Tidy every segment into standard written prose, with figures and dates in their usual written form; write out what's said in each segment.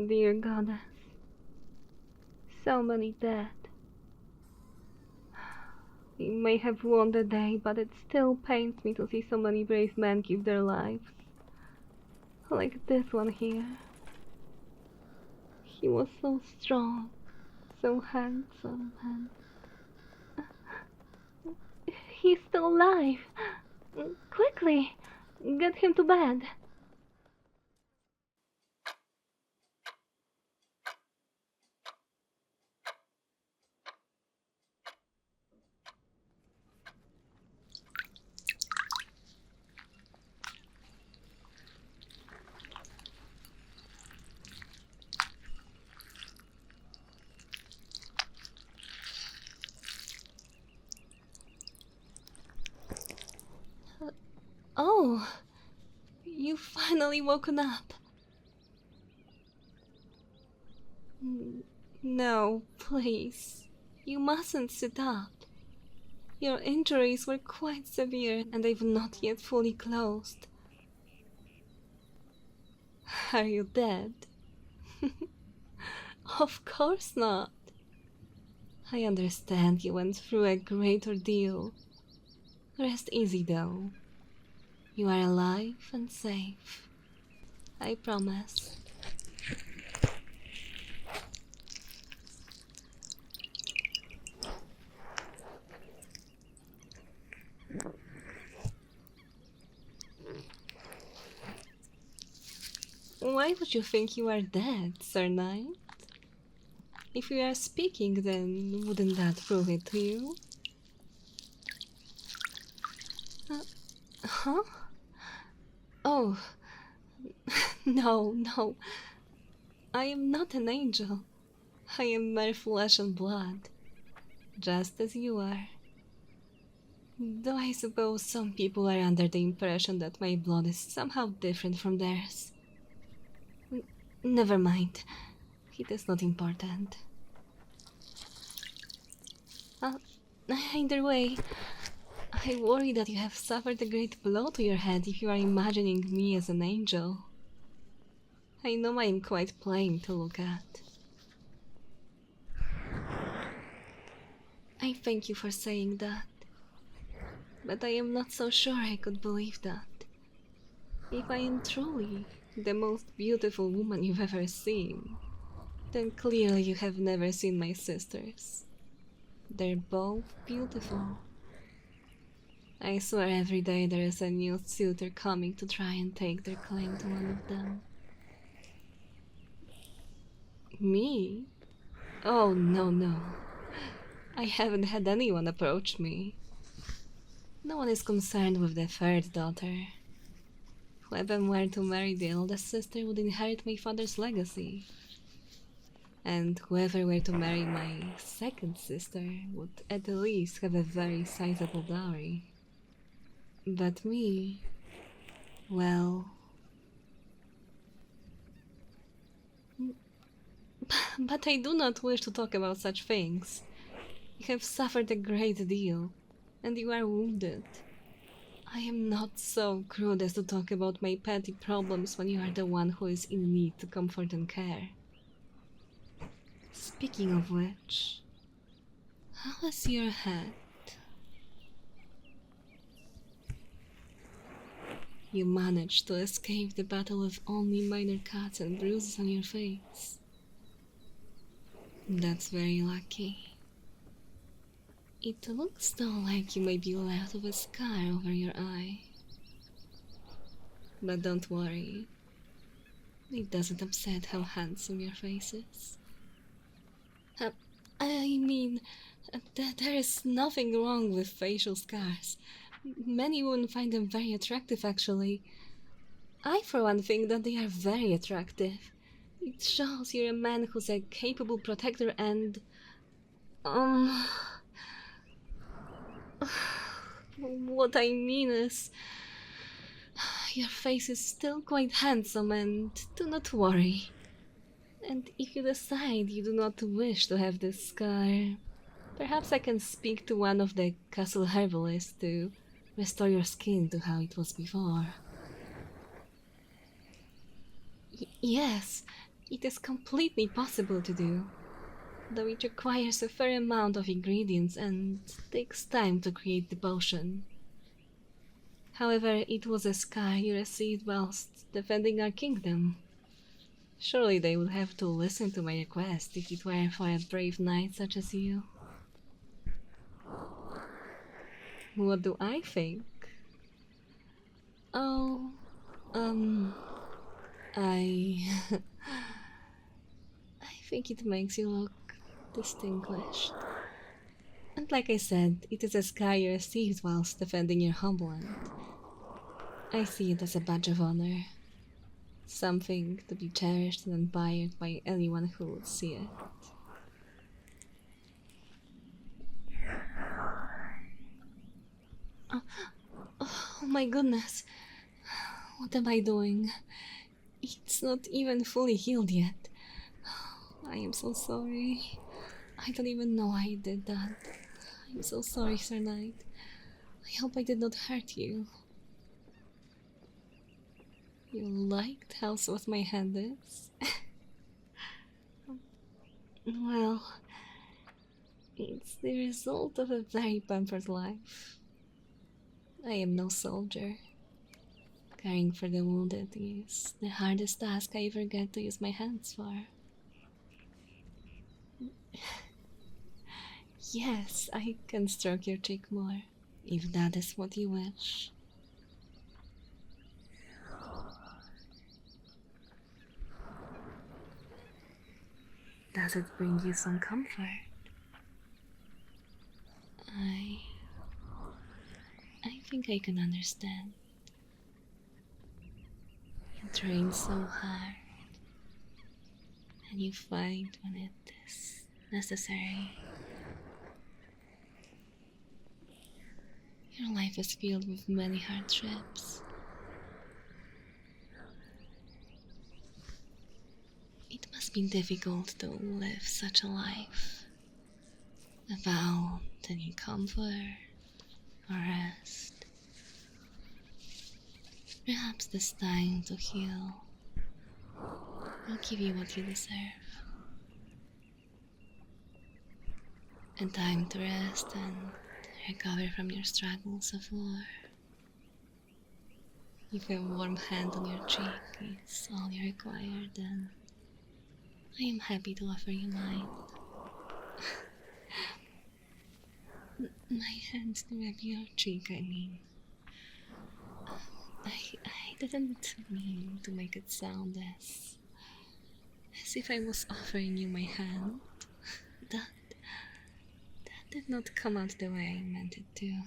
Dear goddess, so many dead. We may have won the day, but it still pains me to see so many brave men give their lives. Like this one here. He was so strong, so handsome, and... He's still alive! Quickly! Get him to bed! Oh, you've finally woken up. No, please. You mustn't sit up. Your injuries were quite severe and they've not yet fully closed. Are you dead? Of course not. I understand you went through a great ordeal. Rest easy though. You are alive and safe. I promise. Why would you think you are dead, Sir Knight? If you are speaking, then wouldn't that prove it to you? Huh? Oh, no. I am not an angel. I am mere flesh and blood, just as you are. Though I suppose some people are under the impression that my blood is somehow different from theirs. Never mind. It is not important. Either way, I worry that you have suffered a great blow to your head if you are imagining me as an angel. I know I am quite plain to look at. I thank you for saying that, but I am not so sure I could believe that. If I am truly the most beautiful woman you've ever seen, then clearly you have never seen my sisters. They're both beautiful. I swear every day there is a new suitor coming to try and take their claim to one of them. Me? Oh, no. I haven't had anyone approach me. No one is concerned with the third daughter. Whoever were to marry the eldest sister would inherit my father's legacy. And whoever were to marry my second sister would at least have a very sizable dowry. But me... well... But I do not wish to talk about such things. You have suffered a great deal, and you are wounded. I am not so crude as to talk about my petty problems when you are the one who is in need to comfort and care. Speaking of which, how is your head? You managed to escape the battle with only minor cuts and bruises on your face. That's very lucky. It looks though like you may be left with a scar over your eye. But don't worry. It doesn't upset how handsome your face is. I mean, there is nothing wrong with facial scars. Many women find them very attractive, actually. I, for one, think that they are very attractive. It shows you're a man who's a capable protector and... What I mean is... your face is still quite handsome, and do not worry. And if you decide you do not wish to have this scar, perhaps I can speak to one of the castle herbalists to restore your skin to how it was before. Yes, It is completely possible to do, though it requires a fair amount of ingredients and takes time to create the potion. However, it was a scar you received whilst defending our kingdom. Surely they would have to listen to my request if it were for a brave knight such as you. What do I think? Oh, I... I think it makes you look distinguished. And like I said, it is a scar you received whilst defending your homeland. I see it as a badge of honor. Something to be cherished and admired by anyone who would see it. Oh my goodness. What am I doing? It's not even fully healed yet. I am so sorry. I don't even know I did that. I'm so sorry, Sir Knight. I hope I did not hurt you. You liked how soft my hand is? Well, it's the result of a very pampered life. I am no soldier. Caring for the wounded is the hardest task I ever get to use my hands for. Yes, I can stroke your cheek more, if that is what you wish. Does it bring you some comfort? I think I can understand. You train so hard, and you fight when it is necessary. Your life is filled with many hardships. It must be difficult to live such a life without any comfort or rest. Perhaps this time to heal will give you what you deserve. And time to rest and recover from your struggles of war. If a warm hand on your cheek is all you require, then I am happy to offer you mine. My hands to rub your cheek, I mean. I didn't mean to make it sound as if I was offering you my hand. That did not come out the way I meant it to.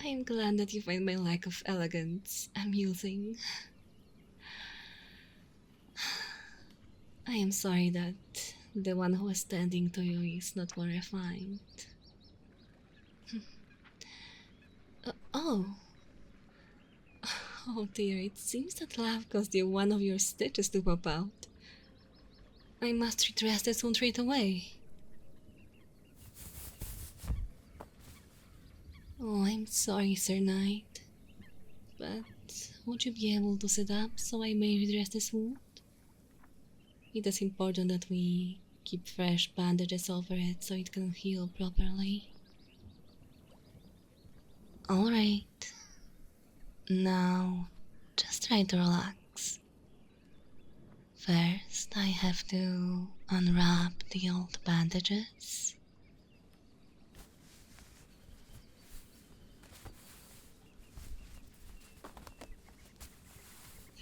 I am glad that you find my lack of elegance amusing. I am sorry that the one who is standing to you is not more refined. Oh. Oh dear, it seems that love caused you one of your stitches to pop out. I must redress this wound right away. Oh, I'm sorry, Sir Knight. But would you be able to sit up so I may redress this wound? It is important that we keep fresh bandages over it so it can heal properly. Alright. Now, just try to relax. First, I have to unwrap the old bandages.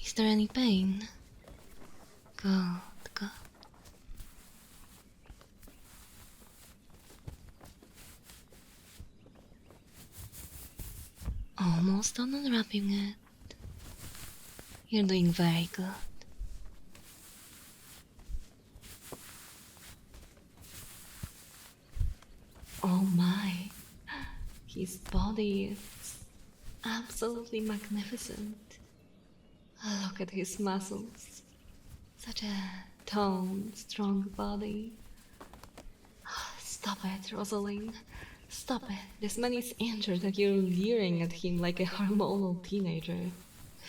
Is there any pain? Good, good. Almost done unwrapping it. You're doing very good. Oh my, his body is absolutely magnificent. Look at his muscles. Such a toned, strong body. Stop it, Rosalind. Stop it. This man is injured and you're leering at him like a hormonal teenager.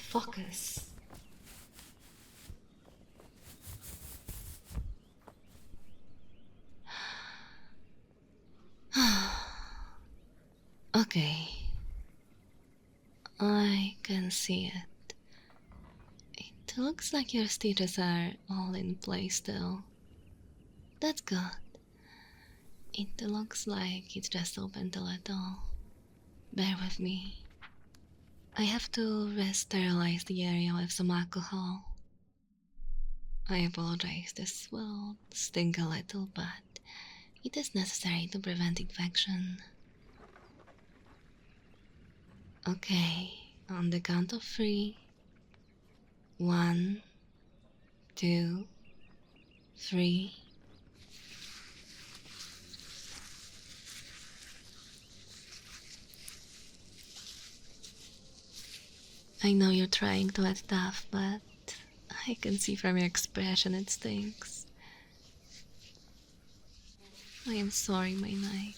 Focus. Okay. I can see it. It looks like your stitches are all in place still. That's good. It looks like it just opened a little. Bear with me. I have to sterilize the area with some alcohol. I apologize, this will sting a little, but it is necessary to prevent infection. Okay, on the count of 3. 1, 2, 3. I know you're trying to act tough, but I can see from your expression it stinks. I am sorry, my knight,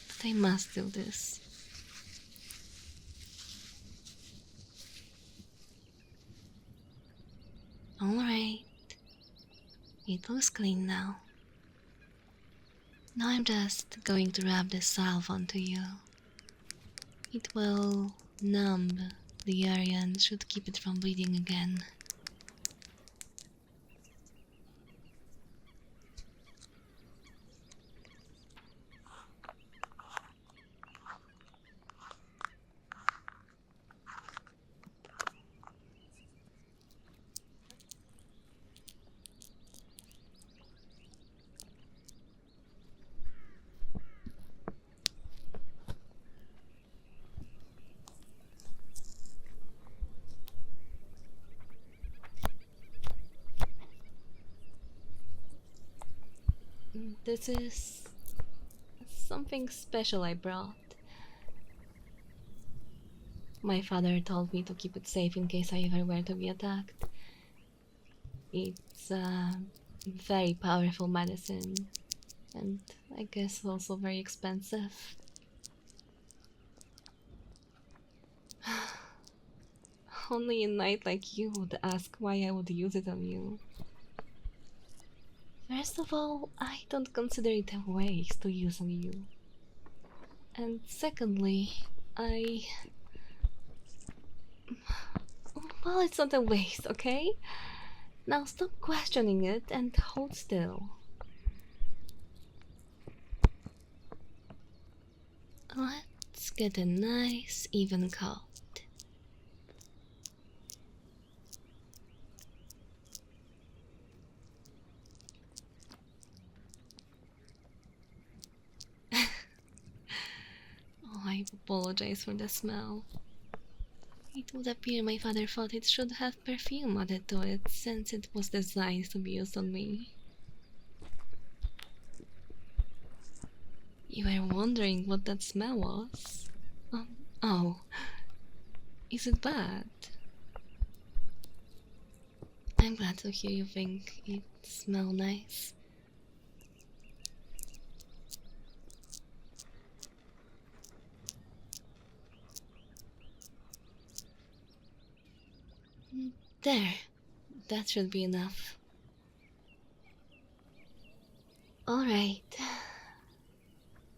but I must do this. Alright, it looks clean now. Now I'm just going to rub this salve onto you. It will numb the area and should keep it from bleeding again. This is something special I brought. My father told me to keep it safe in case I ever were to be attacked. It's a very powerful medicine, and I guess also very expensive. Only a knight like you would ask why I would use it on you. First of all, I don't consider it a waste to use on you. And secondly, well, it's not a waste, okay? Now stop questioning it and hold still. Let's get a nice even cut. Oh, I apologize for the smell. It would appear my father thought it should have perfume added to it since it was designed to be used on me. You were wondering what that smell was? Oh, is it bad? I'm glad to hear you think it smells nice. There, that should be enough. Alright,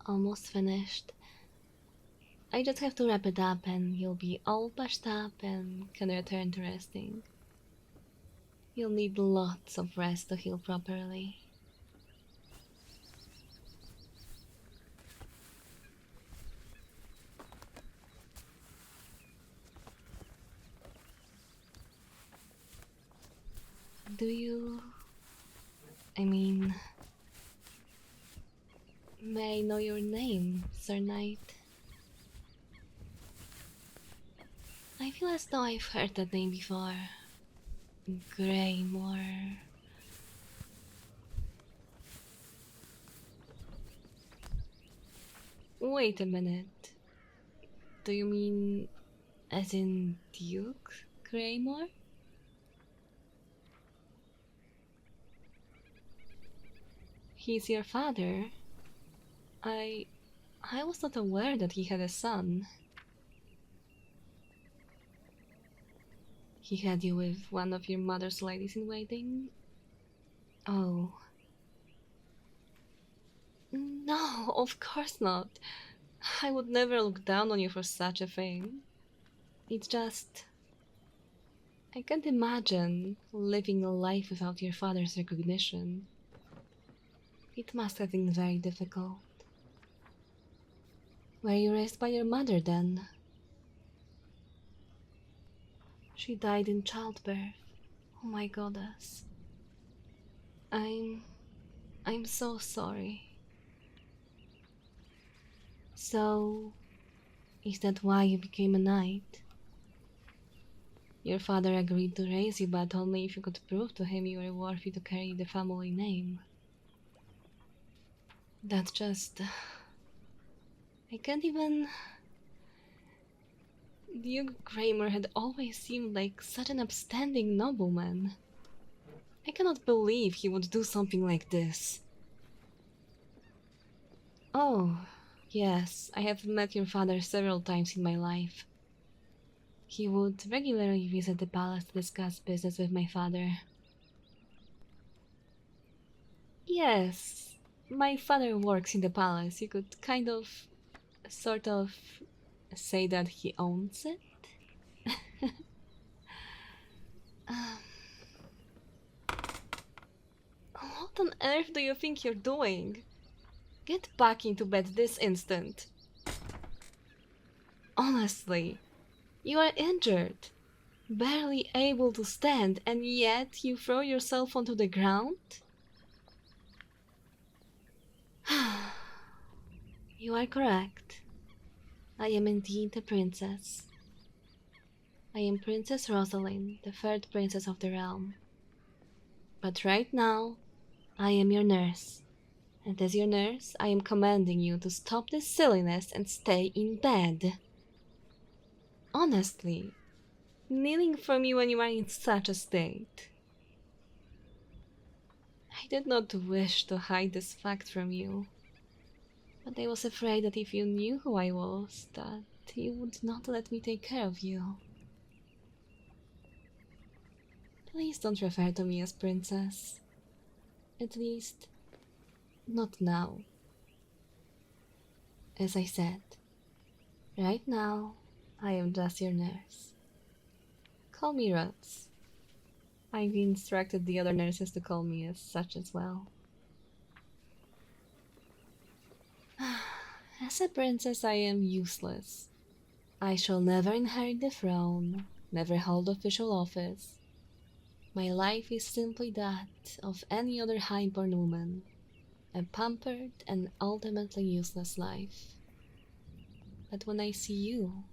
almost finished. I just have to wrap it up and you'll be all bashed up and can return to resting. You'll need lots of rest to heal properly. Do you... I mean... May I know your name, Sir Knight? I feel as though I've heard that name before. Greymore. Wait a minute. Do you mean as in Duke Greymore? He's your father? I... I was not aware that he had a son. He had you with one of your mother's ladies in waiting? Oh. No, of course not. I would never look down on you for such a thing. It's just... I can't imagine living a life without your father's recognition. It must have been very difficult. Were you raised by your mother then? She died in childbirth. Oh my goddess. I'm so sorry. So, is that why you became a knight? Your father agreed to raise you, but only if you could prove to him you were worthy to carry the family name. That's just... I can't even... Duke Kramer had always seemed like such an upstanding nobleman. I cannot believe he would do something like this. Oh, yes, I have met your father several times in my life. He would regularly visit the palace to discuss business with my father. Yes, my father works in the palace. You could sort of, say that he owns it? Um, what on earth do you think you're doing? Get back into bed this instant. Honestly, you are injured, barely able to stand, and yet you throw yourself onto the ground? You are correct. I am indeed a princess. I am Princess Rosalind, the third princess of the realm. But right now, I am your nurse. And as your nurse, I am commanding you to stop this silliness and stay in bed. Honestly, kneeling for me when you are in such a state. I did not wish to hide this fact from you, but I was afraid that if you knew who I was, that you would not let me take care of you. Please don't refer to me as princess. At least, not now. As I said, right now, I am just your nurse. Call me Rhodes. I've instructed the other nurses to call me as such as well. As a princess, I am useless. I shall never inherit the throne, never hold official office. My life is simply that of any other high-born woman, a pampered and ultimately useless life. But when I see you,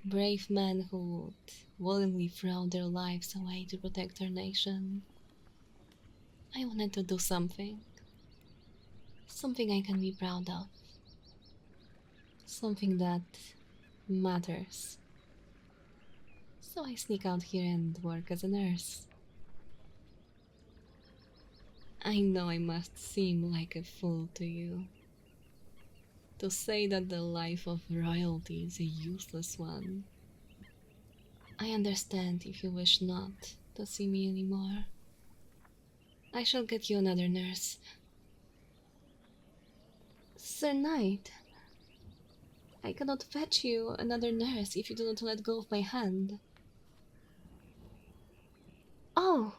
brave men who would willingly throw their lives away to protect our nation, I wanted to do something. Something I can be proud of. Something that matters. So I sneak out here and work as a nurse. I know I must seem like a fool to you. To say that the life of royalty is a useless one. I understand if you wish not to see me anymore. I shall get you another nurse. Sir Knight, I cannot fetch you another nurse if you do not let go of my hand. Oh,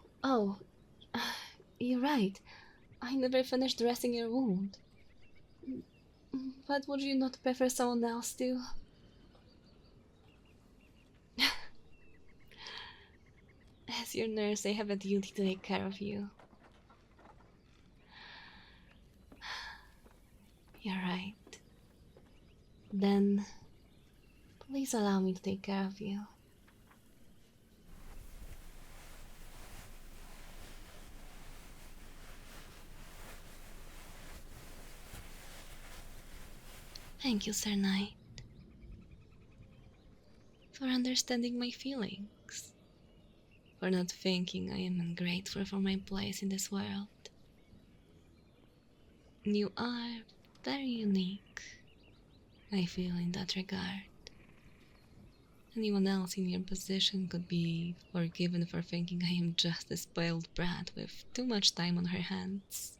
you're right. I never finished dressing your wound. But would you not prefer someone else to? As your nurse, I have a duty to take care of you. You're right. Then, please allow me to take care of you. Thank you, Sir Knight, for understanding my feelings, for not thinking I am ungrateful for my place in this world. You are very unique, I feel in that regard. Anyone else in your position could be forgiven for thinking I am just a spoiled brat with too much time on her hands.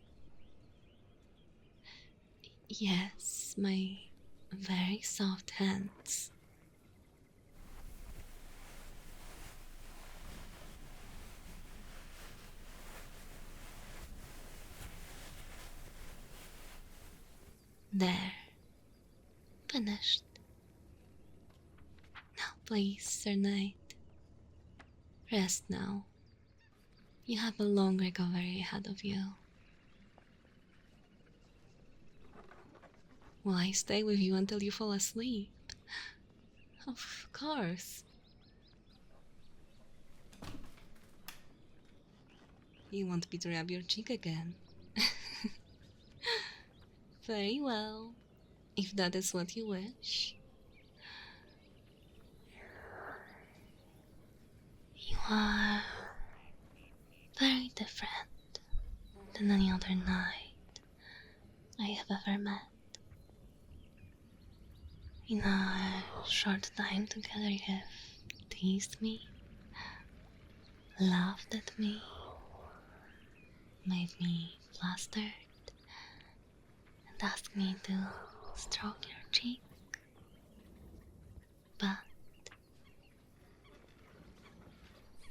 Yes, my very soft hands. There. Finished. Now please, Sir Knight. Rest now. You have a long recovery ahead of you. Will I stay with you until you fall asleep? Of course. You want me to rub your cheek again? Very well, if that is what you wish. You are very different than any other knight I have ever met. In our short time together, you have teased me, laughed at me, made me flustered, and asked me to stroke your cheek. But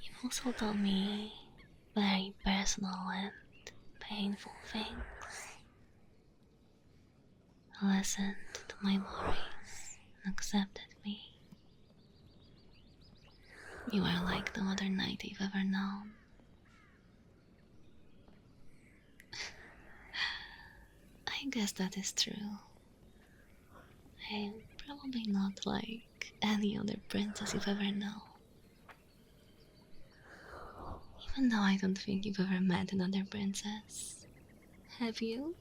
you also told me very personal and painful things. Listened to my worries and accepted me. You are like no other knight I've ever known. I guess that is true. I'm probably not like any other princess you've ever known. Even though I don't think you've ever met another princess. Have you?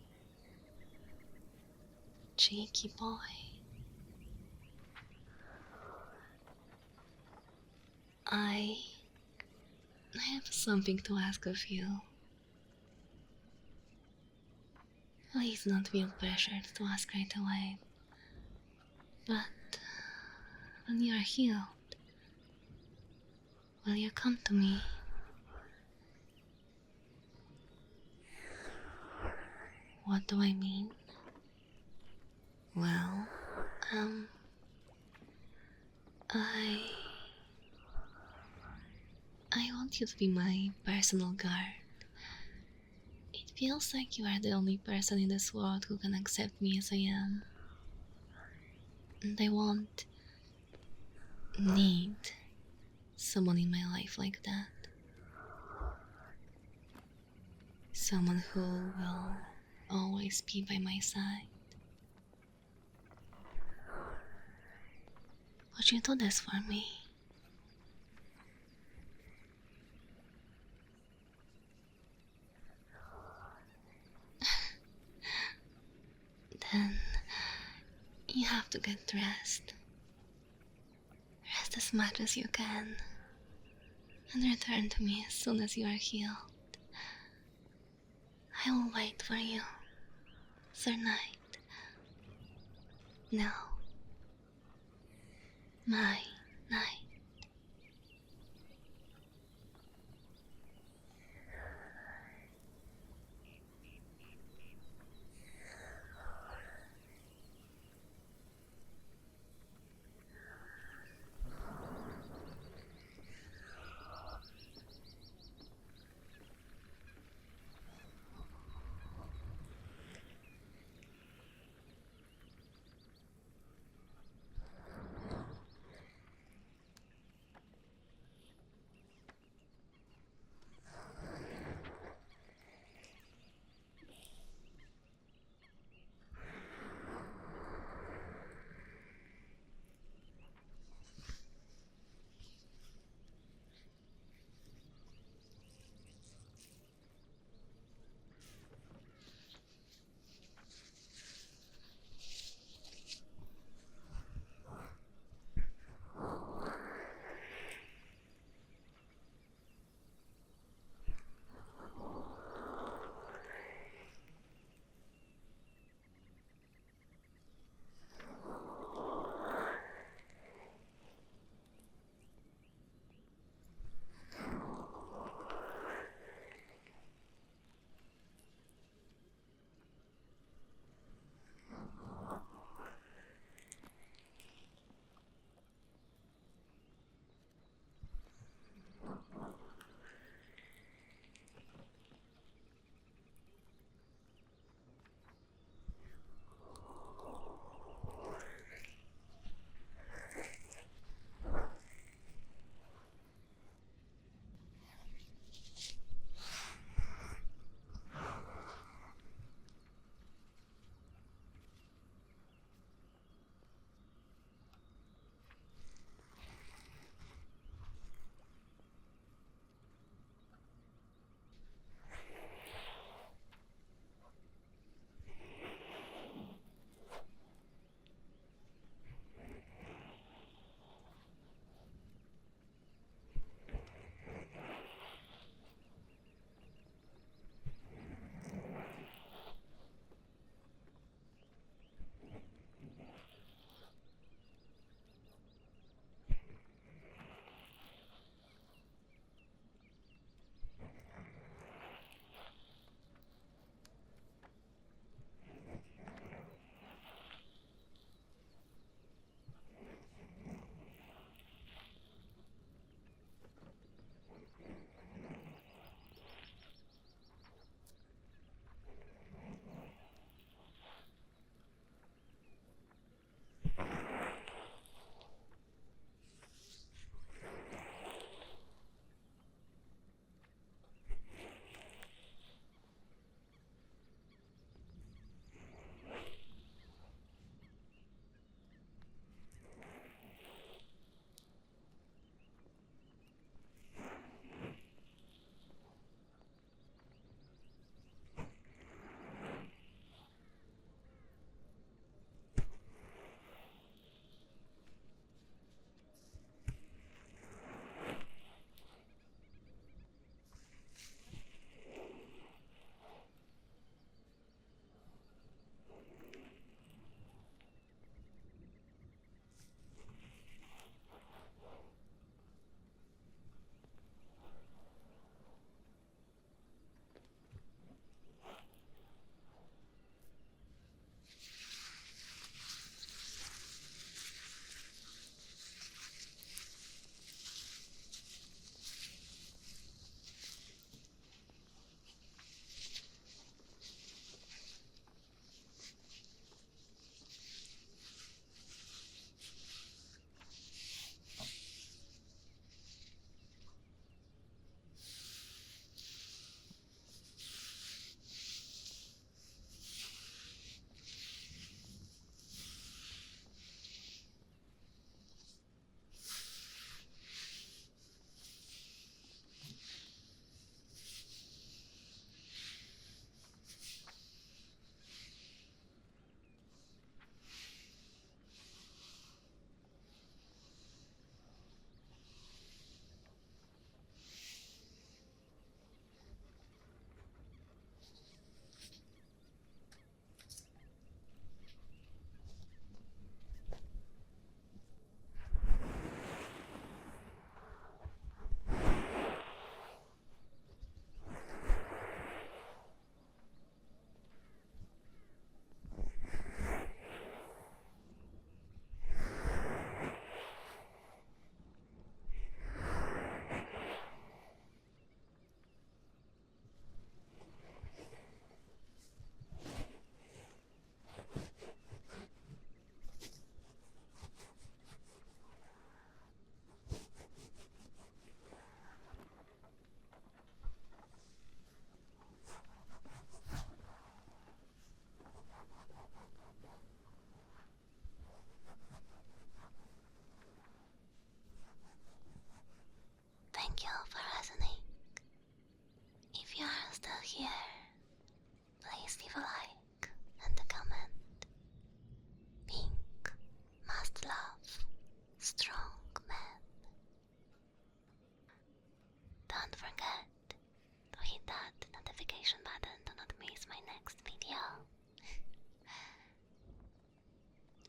Cheeky boy. I have something to ask of you. Please don't feel pressured to ask right away. But when you are healed, will you come to me? What do I mean? Well, I want you to be my personal guard. It feels like you are the only person in this world who can accept me as I am. And I need someone in my life like that. Someone who will always be by my side. Would you do this for me? Then you have to get dressed. Rest as much as you can. And return to me as soon as you are healed. I will wait for you, Sir Knight. Now, my knight.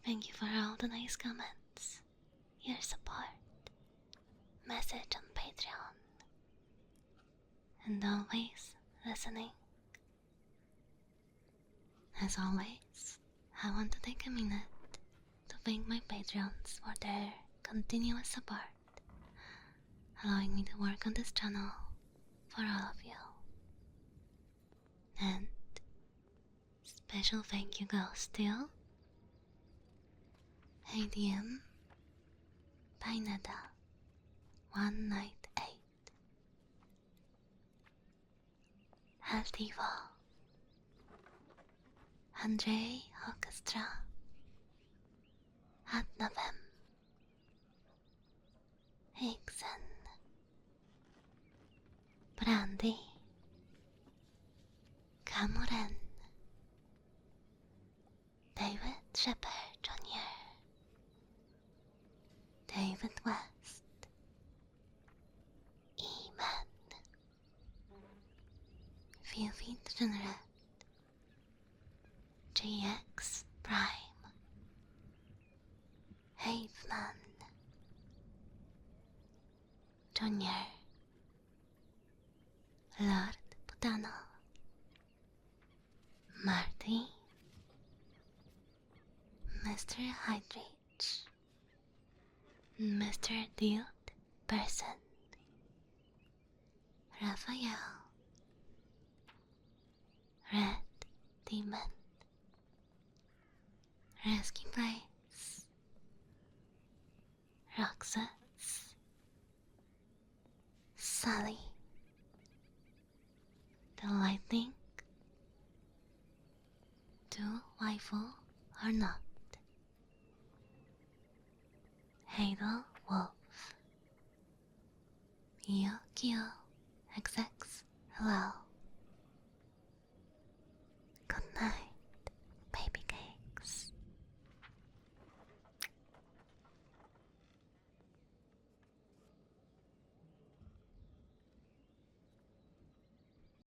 Thank you for all the nice comments, your support, message on Patreon, and always listening. As always, I want to take a minute to thank my Patreons for their continuous support, allowing me to work on this channel for all of you. And special thank you goes to ADM Pineda 198 Altivo Andre Orchestra Adnavem Higson Brandy Camoren David Shepard Jr. David West E-Man Fifi Degenerate GX Prime Haveman Junior Lord Putano Marty Mr. Hydrich Mr. Dude Person Raphael Red Demon Rescue Place Roxas Sally The Lightning Do Waifu or Not Hadel Wolf Yokio XX Hello